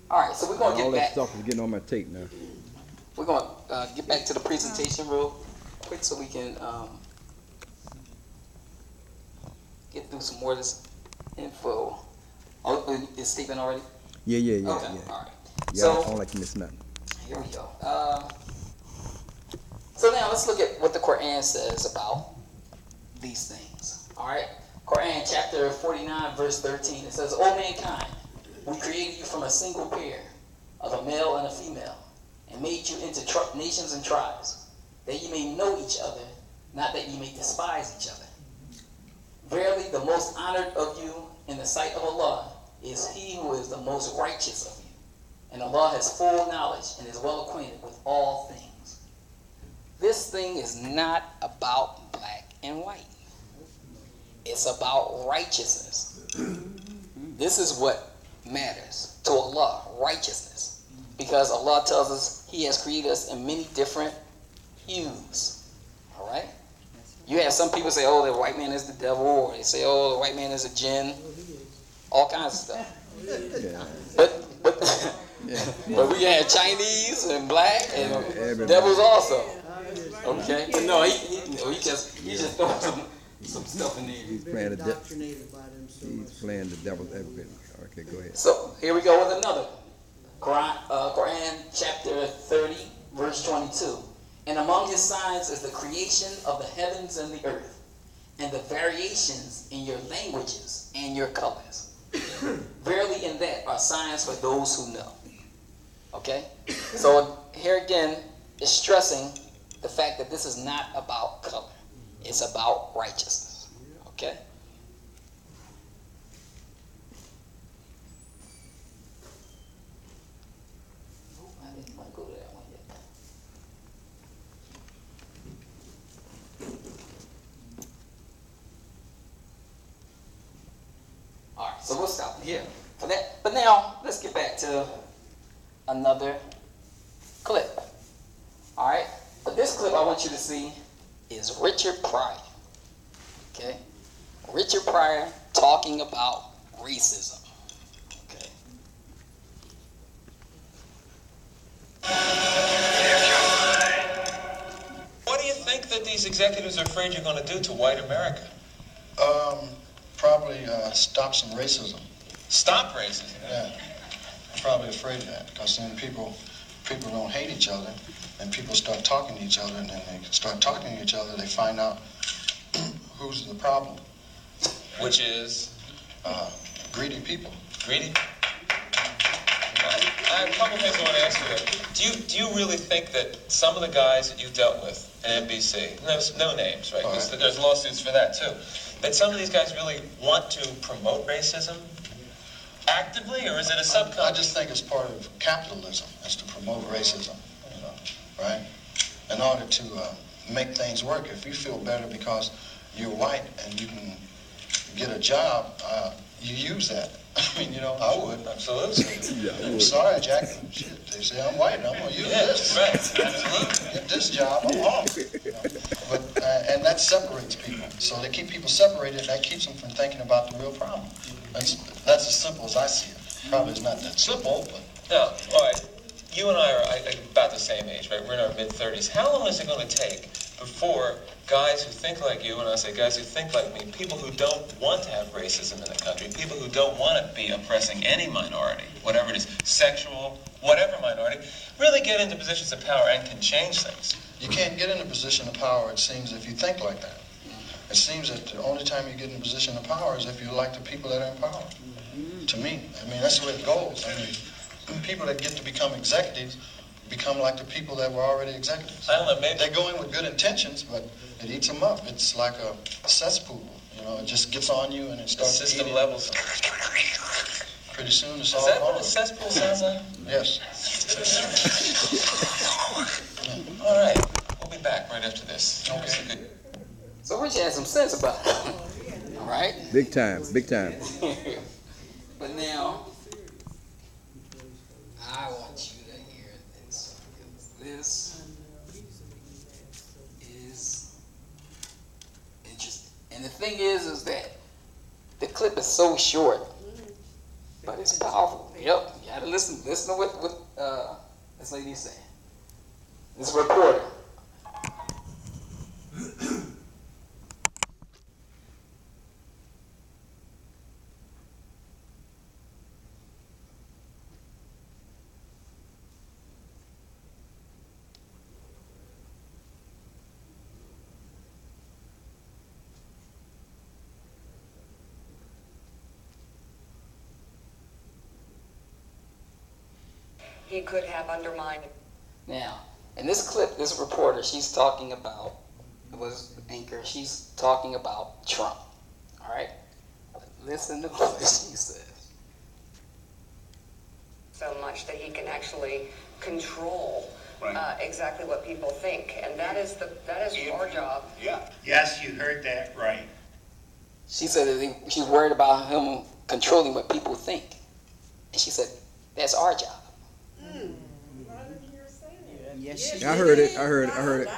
All right, so we're going to All get that back. stuff is getting on my tape now. We're going to get back to the presentation real quick so we can get through some more of this info. Oh, is Stephen already? Yeah. Okay, Yeah. all right. Yeah, So, I don't like to miss nothing. here we go. So now let's look at what the Quran says about these things. All right? Quran chapter 49, verse 13. It says, O mankind, we created you from a single pair of a male and a female, and made you into nations and tribes, that you may know each other, not that you may despise each other. Verily, the most honored of you in the sight of Allah is he who is the most righteous of you. And Allah has full knowledge and is well acquainted with all things. This thing is not about black and white. It's about righteousness. This is what matters to Allah, righteousness. Because Allah tells us he has created us in many different hues. All right? You have some people say, oh, the white man is the devil, or they say, oh, the white man is a jinn. All kinds of stuff. Yeah. But we have Chinese and black and devils also. Okay? But no, he just throwing some stuff in there. He's playing the devil's advocate. Okay, go ahead. So here we go with another. Quran chapter 30, verse 22. And among his signs is the creation of the heavens and the earth, and the variations in your languages and your colors. Verily in that are signs for those who know. Okay? So here again is stressing the fact that this is not about color. It's about righteousness. Okay? I didn't want to go to that one yet. All right, so we'll stop here for that. But now, let's get back to another clip. All right? But this clip I want you to see is Richard Pryor. Okay? Richard Pryor talking about racism. Okay? What do you think that these executives are afraid you're going to do to white America? Probably stop some racism. Stop racism? Yeah, I'm probably afraid of that, because then people don't hate each other, and people start talking to each other, and then they start talking to each other, they find out who's the problem. Which is? Greedy people. Greedy? I have a couple things I want to ask you. Do you really think that some of the guys that you've dealt with at NBC, no names, right? Because there's lawsuits for that too, that some of these guys really want to promote racism actively, or is it a subconscious? I just think it's part of capitalism, is to promote racism, right? In order to make things work, if you feel better because you're white and you can get a job, you use that. I mean, I would. Absolutely. Yeah, I would. I'm sorry, Jack. Shit, they say I'm white, I'm going to use this. Right. Absolutely. Get this job, I'm off. But and that separates people. So they keep people separated, and that keeps them from thinking about the real problem. That's as simple as I see it. Probably it's not that simple, but... Now, all right, you and I are about the same age, right? We're in our mid-30s. How long is it going to take before guys who think like you, and I say guys who think like me, people who don't want to have racism in the country, people who don't want to be oppressing any minority, whatever it is, sexual, whatever minority, really get into positions of power and can change things? You can't get in a position of power, it seems, if you think like that. It seems that the only time you get in a position of power is if you like the people that are in power. To me, I mean, that's the way it goes. I mean, people that get to become executives become like the people that were already executives. I don't know, maybe... They go in with good intentions, but it eats them up. It's like a cesspool, it just gets on you and it starts The system eating. levels. Pretty soon it's Is all that gone. what a cesspool sounds like? Yes. All right, we'll be back right after this. Okay. So Rich had some sense about it. Right? Big time, big time. But now, I want you to hear this. This is interesting. And the thing is that the clip is so short, but it's powerful. Yep, you gotta listen to what this lady's saying. This reporter. He could have undermined. Now, in this clip, this reporter, she's talking about, it was anchor, she's talking about Trump. All right? Listen to what she says. So much that he can actually control Right. exactly what people think, and that is our job. Yeah. Yes, you heard that right. She said that she's worried about him controlling what people think. And she said, that's our job. Yes, I heard it. I heard it.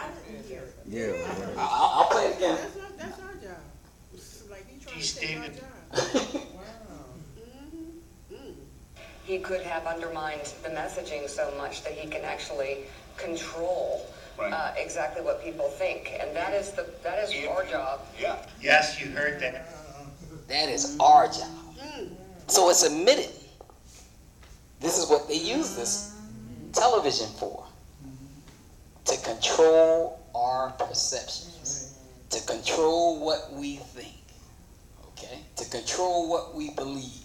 Yeah. I'll play it again. That's our job. Like he's trying He to take our stated- job. He could have undermined the messaging so much that he can actually control Right. exactly what people think, and that is our job. Yeah. Yes, you heard that. That is our job. So it's admitted. This is what they use this television for. To control our perceptions. To control what we think. Okay? To control what we believe.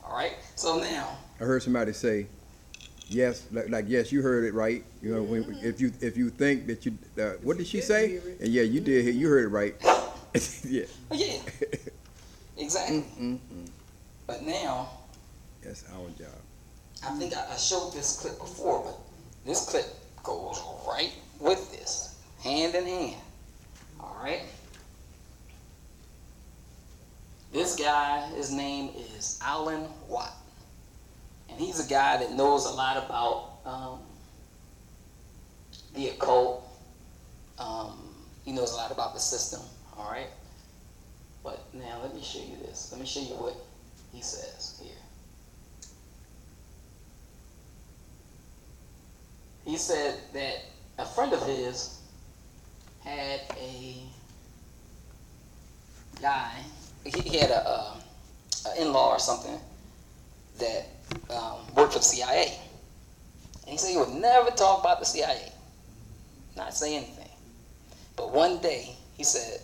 Alright? So now, I heard somebody say, yes, like yes, you heard it right. You know, if you think that you, what did she say? And yeah, you did. You heard it right. Yeah. oh yeah. Exactly. But now, That's our job. I think I showed this clip before, but this clip goes right with this, hand in hand. All right. This guy, his name is Alan Watt, and he's a guy that knows a lot about the occult. He knows a lot about the system. All right. But now let me show you this. Let me show you what he says here. He said that a friend of his had a guy, he had a in-law or something that worked for the CIA. And he said he would never talk about the CIA, not say anything. But one day, he said,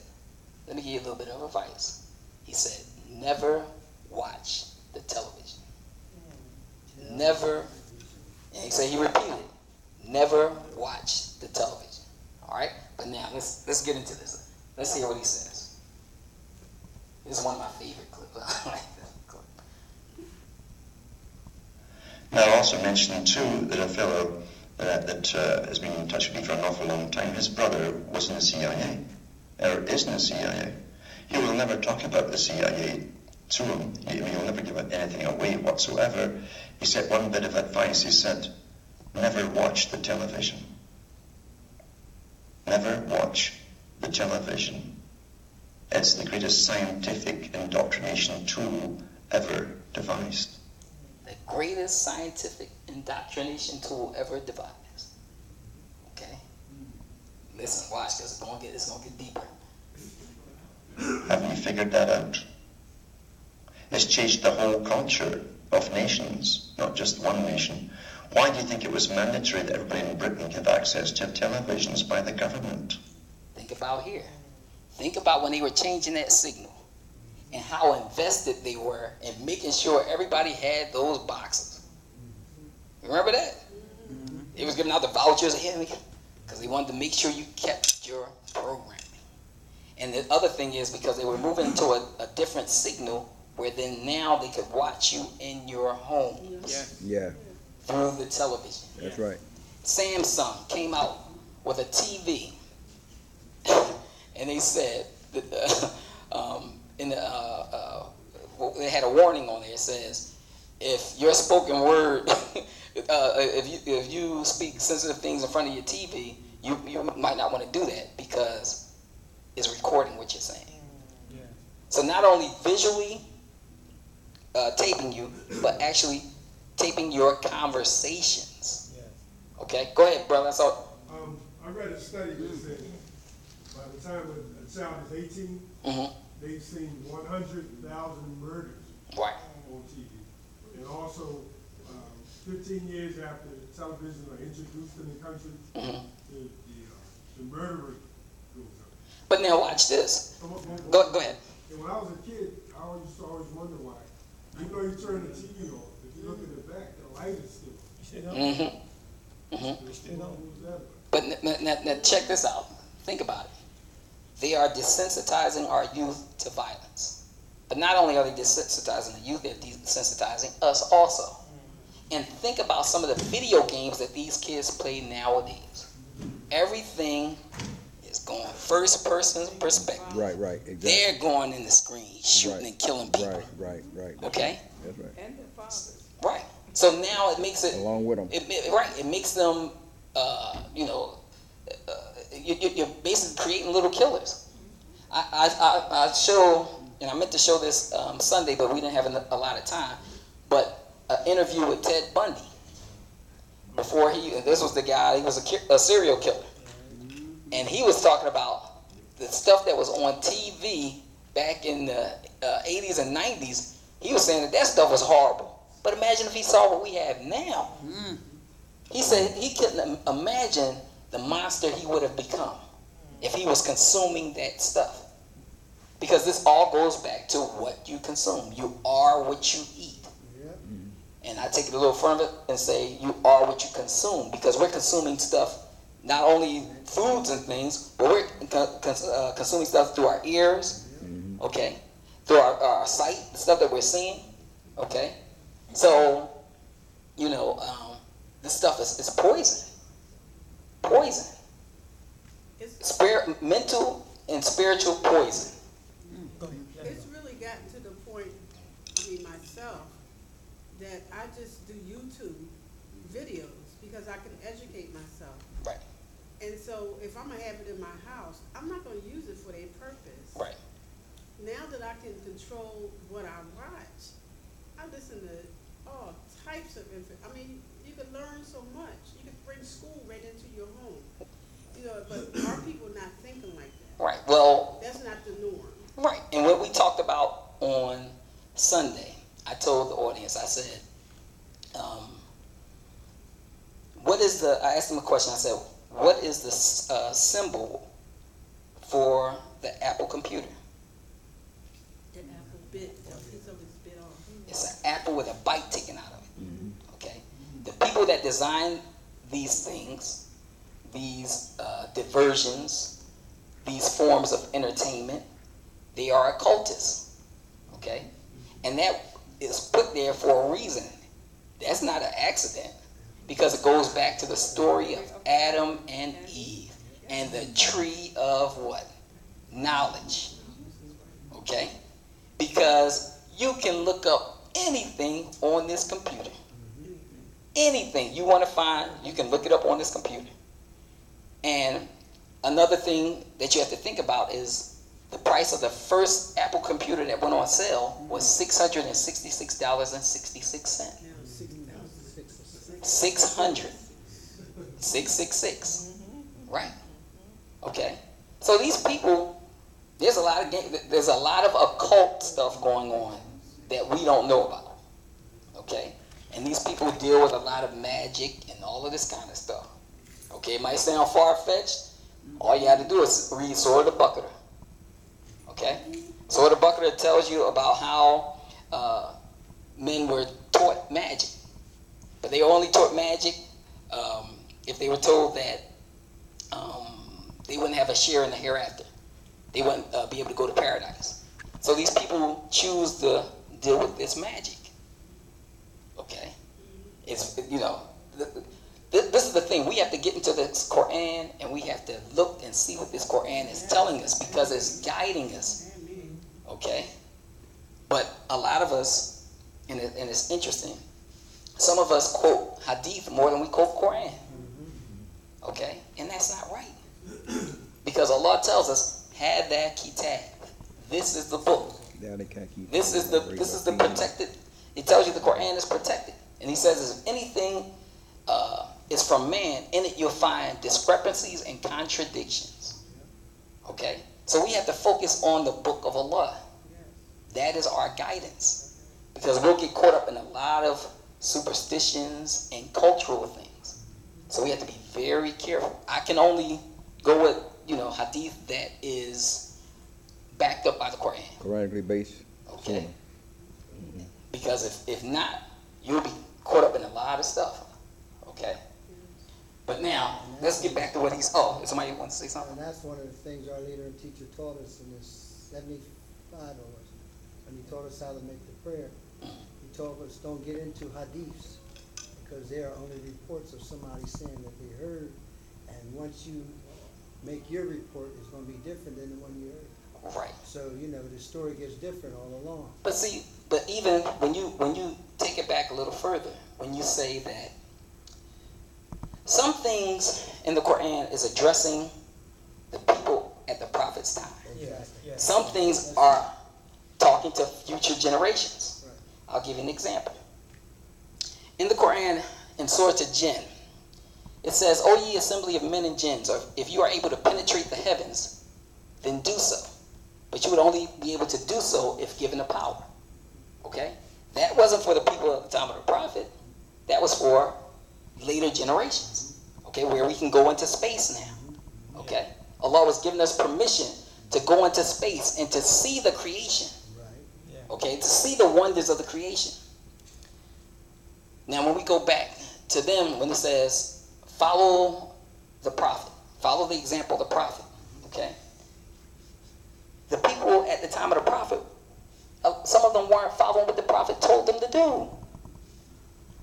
let me give you a little bit of advice. He said, never watch the television. Never, and he said he repeated it. Never watch the television. All right? But now, let's get into this. Let's hear what he says. This is one of my favorite clips. I like this clip. Now, I also mentioned, too, that a fellow that has been in touch with me for an awful long time, his brother was in the CIA, or is in the CIA. He will never talk about the CIA to him. He will never give anything away whatsoever. He said one bit of advice, he said, never watch the television. Never watch the television. It's the greatest scientific indoctrination tool ever devised. The greatest scientific indoctrination tool ever devised. Okay? Listen, watch, because it's gonna get deeper. Haven't you figured that out? It's changed the whole culture of nations, not just one nation. Why do you think it was mandatory that everybody in Britain have access to televisions by the government? Think about here. Think about when they were changing that signal and how invested they were in making sure everybody had those boxes. You remember that? They was giving out the vouchers because they wanted to make sure you kept your programming. And the other thing is because they were moving to a different signal where then now they could watch you in your home Yeah, through the television. that's right. Samsung came out with a TV, and they said that in the they had a warning on there. It says, if your spoken word, if you speak sensitive things in front of your TV, you might not want to do that because it's recording what you're saying. Yeah. So not only visually taping you, but actually taping your conversations. Yes. Okay, go ahead, brother. So, I read a study that said by the time a child is 18, they've seen 100,000 murders right. on TV. And also, 15 years after television are introduced in the country, the murder rate goes up. But now watch this. Go ahead. And when I was a kid, I used to always wonder why. Even though you turn the TV off, if you look at the back, the light is still on. But now check this out. Think about it. They are desensitizing our youth to violence. But not only are they desensitizing the youth, they're desensitizing us also. And think about some of the video games that these kids play nowadays. Everything is going first person perspective. Right, exactly. They're going in the screen, shooting and killing people. Right. Okay? That's right. And their fathers. Right. So now it makes it along with them. It makes them, you're basically creating little killers. I show, and I meant to show this Sunday, but we didn't have a lot of time. But an interview with Ted Bundy. Before this was the guy. He was a serial killer, and he was talking about the stuff that was on TV back in the 80s and 90s. He was saying that stuff was horrible. But imagine if he saw what we have now. He said he couldn't imagine the monster he would have become if he was consuming that stuff. Because this all goes back to what you consume. You are what you eat. And I take it a little further and say you are what you consume. Because we're consuming stuff, not only foods and things, but we're consuming stuff through our ears, okay? Through our sight, the stuff that we're seeing, okay? So, this stuff is poison. Poison. Mental and spiritual poison. It's really gotten to the point, myself, that I just do YouTube videos because I can educate myself. Right. And so if I'm going to have it in my house, I'm not going to use it for a purpose. Right. Now that I can control what I watch, I listen to all types of information. You can learn so much. You can bring school right into your home. But are people not thinking like that? Right. Well, that's not the norm. Right. And what we talked about on Sunday, I told the audience, I said, I asked them a question. I said, what is the symbol for the Apple computer? The apple bit, a piece of its bit off. It's an apple with a bite taken out of it. Okay? The people that design these things, these diversions, these forms of entertainment, they are occultists. Okay? And that is put there for a reason. That's not an accident, because it goes back to the story of Adam and Eve and the tree of what? Knowledge. Okay? Because you can look up anything on this computer. Anything you want to find, you can look it up on this computer. And another thing that you have to think about is the price of the first Apple computer that went on sale was $666.66. 666. Right. Okay. So these people, there's a lot of occult stuff going on that we don't know about. Okay. And these people deal with a lot of magic and all of this kind of stuff. Okay, it might sound far-fetched. All you have to do is read Sword of the Bucketer. Okay? Sword of the Bucketer tells you about how men were taught magic. But they only taught magic if they were told that they wouldn't have a share in the hereafter. They wouldn't be able to go to paradise. So these people choose to deal with this magic. Okay? It's, this is the thing. We have to get into this Quran and we have to look and see what this Quran is telling us, because it's guiding us. Okay? But a lot of us, and it's interesting, some of us quote hadith more than we quote Quran. Okay? And that's not right. Because Allah tells us, Hada kitab. This is the book. This is the protected. He tells you the Quran is protected. And he says if anything is from man, in it you'll find discrepancies and contradictions. Okay? So we have to focus on the book of Allah. That is our guidance. Because we'll get caught up in a lot of superstitions and cultural things. So we have to be very careful. I can only go with, hadith that is backed up by the Quran. Quranically based. Okay? Because if not, you'll be caught up in a lot of stuff. Okay? But now, let's get back to what he's... Oh, somebody wants to say something? And that's one of the things our leader and teacher taught us in this 75 or when he taught us how to make the prayer. He told us don't get into hadiths because they are only reports of somebody saying that they heard. And once you make your report, it's going to be different than the one you heard. Right. So, the story gets different all along. But even when you take it back a little further, when you say that some things in the Quran is addressing the people at the Prophet's time. Exactly. Some things are talking to future generations. I'll give you an example. In the Quran, in Surah Jinn, it says, O ye assembly of men and jinns, or if you are able to penetrate the heavens, then do so. But you would only be able to do so if given the power. Okay? That wasn't for the people at the time of the Prophet. That was for later generations. Okay? Where we can go into space now. Okay? Allah was giving us permission to go into space and to see the creation. Okay? To see the wonders of the creation. Now when we go back to them, when it says, follow the Prophet. Follow the example of the Prophet. Okay? The people at the time of the Prophet, some of them weren't following what the Prophet told them to do.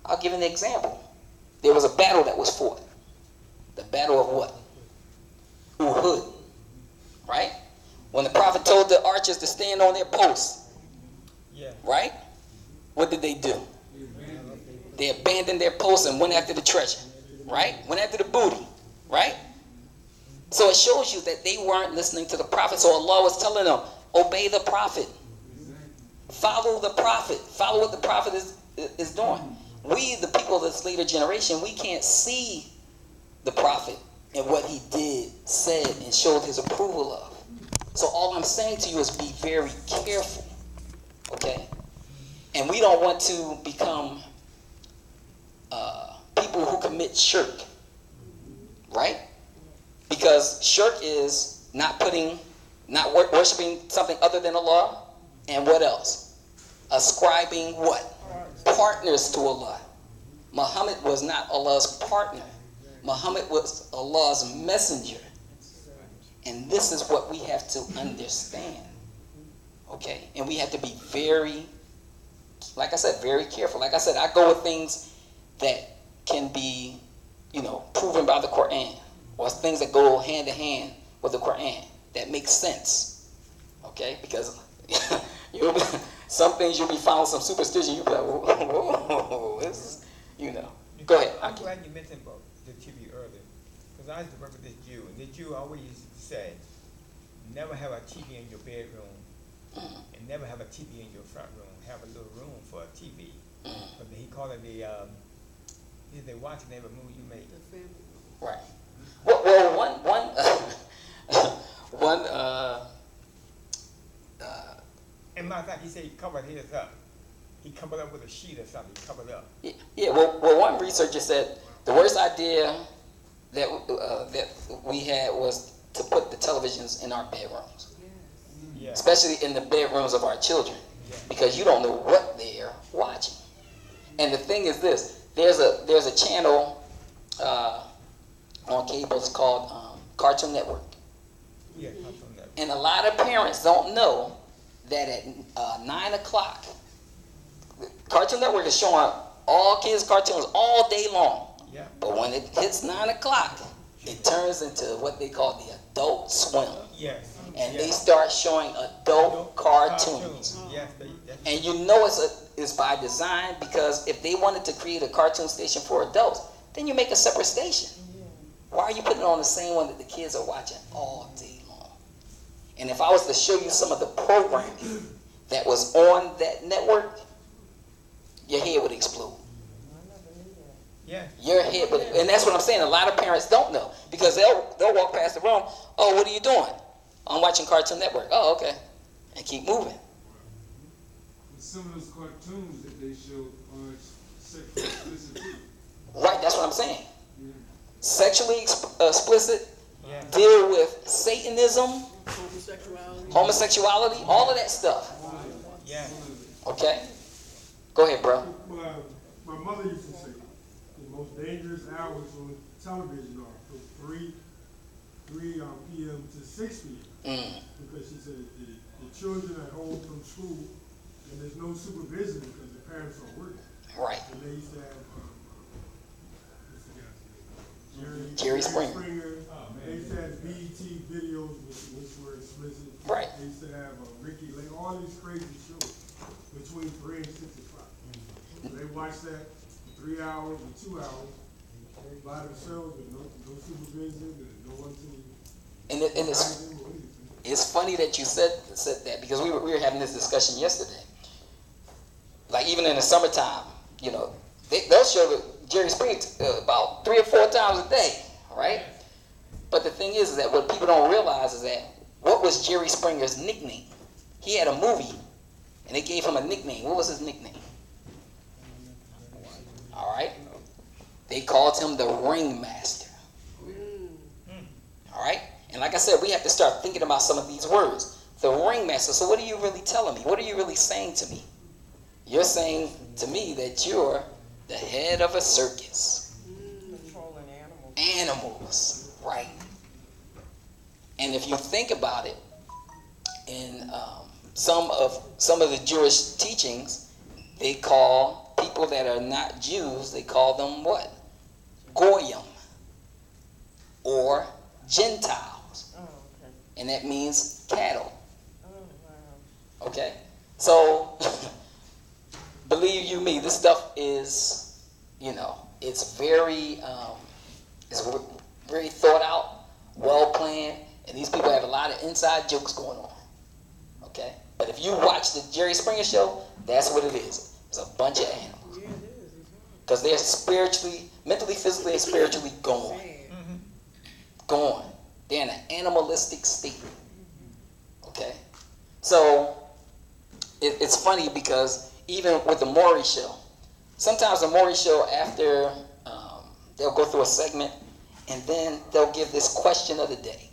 I'll give an example. There was a battle that was fought. The battle of what? Uhud. Right? When the Prophet told the archers to stand on their posts. Right? What did they do? They abandoned their posts and went after the treasure. Right? Went after the booty. Right? So it shows you that they weren't listening to the Prophet. So Allah was telling them, obey the Prophet. Follow the Prophet. Follow what the Prophet is doing. We, the people of this later generation, we can't see the Prophet and what he did, said, and showed his approval of. So all I'm saying to you is be very careful. Okay? And we don't want to become people who commit shirk. Right? Because shirk is not worshiping something other than Allah. And what else? Ascribing what? Partners to Allah. Muhammad was not Allah's partner. Muhammad was Allah's messenger. And this is what we have to understand. Okay? And we have to be very, like I said, very careful. Like I said, I go with things that can be, proven by the Quran. Or things that go hand in hand with the Quran. That makes sense. Okay? Because some things you'll be following some superstition. You'll be like, whoa, this is, Go ahead. I'm glad you mentioned about the TV earlier. Because I used to work with this Jew. And this Jew always said, never have a TV in your bedroom. And never have a TV in your front room. Have a little room for a TV. But he called it they watching every movie you make. Right. Well, and matter of fact, he said he covered his up. He covered up with a sheet or something. He covered up. Yeah. Well, one researcher said the worst idea that we had was to put the televisions in our bedrooms, especially in the bedrooms of our children, because you don't know what they're watching. And the thing is this: there's a channel on cable. It's called Cartoon Network. Yeah, Cartoon Network. And a lot of parents don't know that at 9 o'clock, Cartoon Network is showing all kids' cartoons all day long. Yeah. But when it hits 9 o'clock, it turns into what they call the Adult Swim. Yes. And they start showing adult cartoons. cartoons. Yes, And you know it's by design, because if they wanted to create a cartoon station for adults, then you make a separate station. Why are you putting on the same one that the kids are watching all day long? And if I was to show you some of the programming that was on that network, your head would explode. Yeah. Your head would, and that's what I'm saying. A lot of parents don't know, because they'll walk past the room. Oh, what are you doing? I'm watching Cartoon Network. Oh, okay, and keep moving. Some of those cartoons that they show are sexually explicit too. Right, that's what I'm saying. Yeah. Sexually explicit, yeah. Deal with Satanism, homosexuality, all of that stuff. Yeah. Okay. Go ahead, bro. My mother used to say the most dangerous hours on television are from 3 p.m. to 6 p.m. Because she said the children are home from school and there's no supervision because the parents are working. Right. And they used to have what's the guy's name? Jerry Springer. They used to have BET videos which were explicit. Right. They used to have Ricky Lake, all these crazy shows between 3 and 6 o'clock. So they watch that for 3 hours or 2 hours by themselves with no supervision and no one to. And it's funny that you said that, because we were having this discussion yesterday. Like, even in the summertime, you know, they'll show Jerry Springer about 3 or 4 times a day, right? But the thing is that what people don't realize is that, what was Jerry Springer's nickname? He had a movie, and they gave him a nickname. What was his nickname? All right? They called him the Ringmaster. All right? And like I said, we have to start thinking about some of these words. The Ringmaster. So what are you really telling me? What are you really saying to me? You're saying to me that you're the head of a circus. Controlling animals. Animals, right? And if you think about it, in some of the Jewish teachings, they call people that are not Jews, they call them what? Goyim, or Gentiles. Oh, okay. And that means cattle. Oh, wow. Okay? So, believe you me, this stuff is, you know, it's very thought out, well planned, and these people have a lot of inside jokes going on. Okay? But if you watch the Jerry Springer show, that's what it is. It's a bunch of animals. Yeah, it is. Because they're spiritually, mentally, physically, and spiritually gone. Gone. They're in an animalistic state. Okay? So, it's funny because even with the Maury show, sometimes the Maury show, after they'll go through a segment, and then they'll give this question of the day.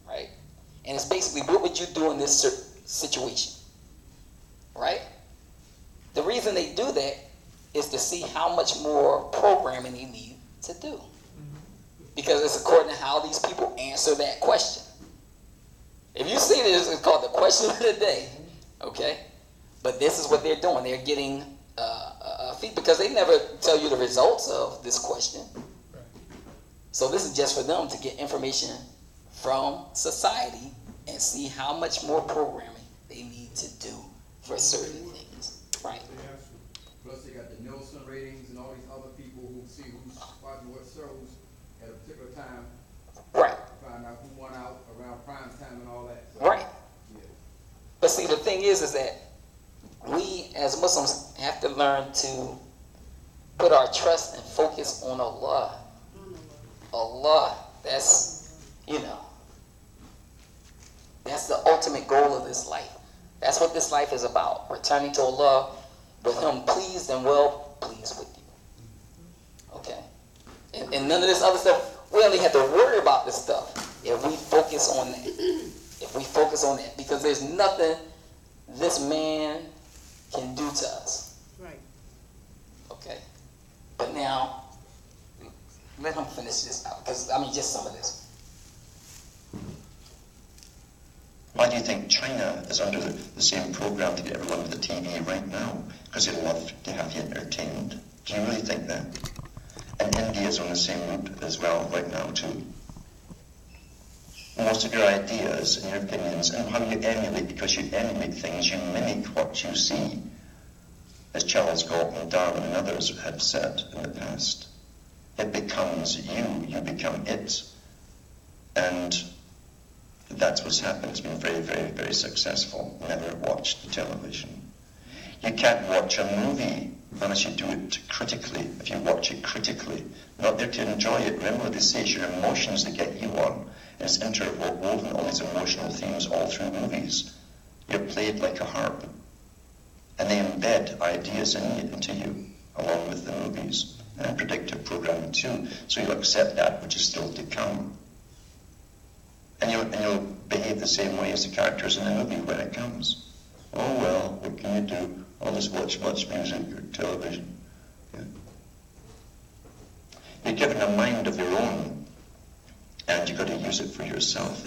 Right? And it's basically, what would you do in this situation? Right? The reason they do that is to see how much more programming they need to do. Because it's according to how these people answer that question. If you see this, it's called the question of the day. Okay? But this is what they're doing. They're getting feedback, because they never tell you the results of this question. So this is just for them to get information from society and see how much more programming they need to do for certain things. Right? Plus they got the Nielsen ratings and all these other people who see who's watching what shows at a particular time. Right. Find out who won out around prime time and all that. So, right. Yeah. But see, the thing is that we as Muslims have to learn to put our trust and focus on Allah. Allah, that's, you know, that's the ultimate goal of this life. That's what this life is about. Returning to Allah with Him pleased and well pleased with you. Okay? And none of this other stuff, we only have to worry about this stuff if we focus on that. If we focus on that. Because there's nothing this man can do to us. Right. Okay? But now, let him finish this out. Because, I mean, just some of this. Why do you think China is under the same program to get everyone with the TV right now? Because they love to have you entertained. Do you really think that? And India is on the same route as well right now too. most of your ideas and your opinions, and how you emulate, because you emulate things, you mimic what you see, as Charles Galton, Darwin, and others have said in the past. It becomes you become it. And that's what's happened. It's been very, very, very successful. Never watched the television. You can't watch a movie unless you do it critically. If you watch it critically, not there to enjoy it. Remember what they say, it's your emotions that get you on. And it's interwoven, all these emotional themes all through movies. You're played like a harp. And they embed ideas into you, along with the movies. And predictive programming too. So you'll accept that which is still to come. And you'll behave the same way as the characters in the movie when it comes. Oh well, what can you do? I'll just watch much music or television. Yeah. You're given a mind of your own, and you've got to use it for yourself.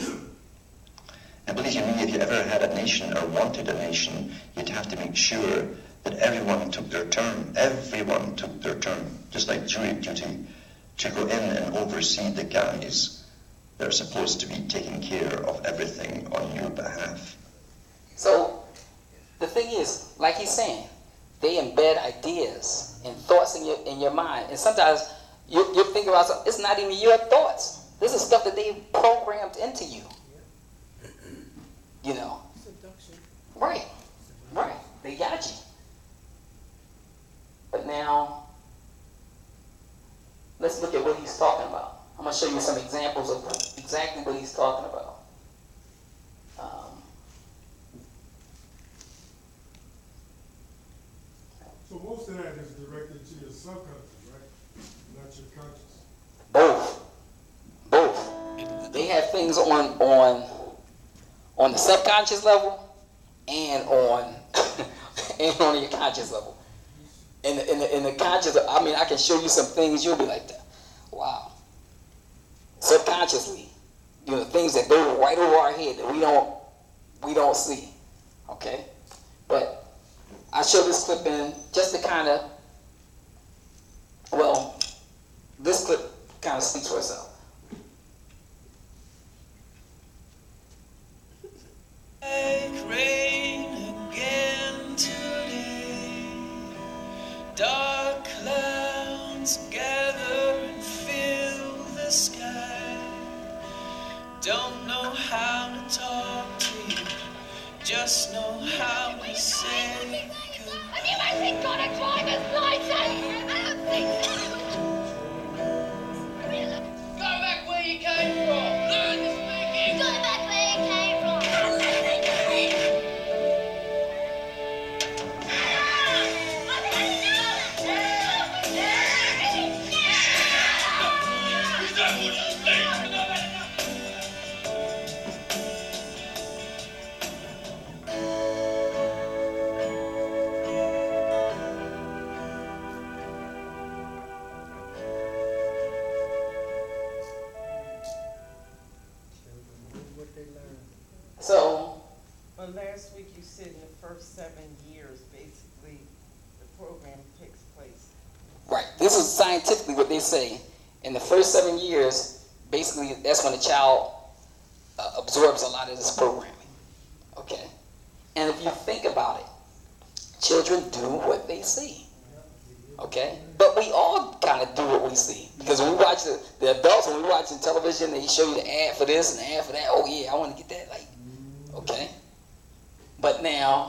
And believe you me, if you ever had a nation or wanted a nation, you'd have to make sure that everyone took their turn. Everyone took their turn, just like jury duty, to go in and oversee the guys that are supposed to be taking care of everything on your behalf. So, the thing is, like he's saying, they embed ideas and thoughts in your mind. And sometimes you think about something, it's not even your thoughts. This is stuff that they programmed into you. You know. Seduction. Right. Right. They got you. But now, let's look at what he's talking about. I'm going to show you some examples of exactly what he's talking about. So most of that is directed to your subconscious, right? Not your conscious. Both. They have things on the subconscious level and on and on your conscious level. In the conscious, I mean, I can show you some things you'll be like that. Wow. Subconsciously, you know, things that go right over our head that we don't see. Okay? But I show this clip in just to kind of, well, this clip kind of speaks for itself. Rain again today. Dark clouds gather and fill the sky. Don't know how to talk to you, just know how to say goodbye. Have you actually got a driver's license? I don't think so. Go back where you came from. Learn to speak English. Go back where you came from. So, well, last week you said in the first 7 years, basically, the program takes place. right. This is scientifically what they say. In the first 7 years, basically, that's when the child absorbs a lot of this programming. Okay? And if you think about it, children do what they see. Okay? But we all kind of do what we see. Because when we watch the adults, when we watching television, they show you the ad for this and the ad for that. Oh, yeah, I want to get that. Like, okay? But now,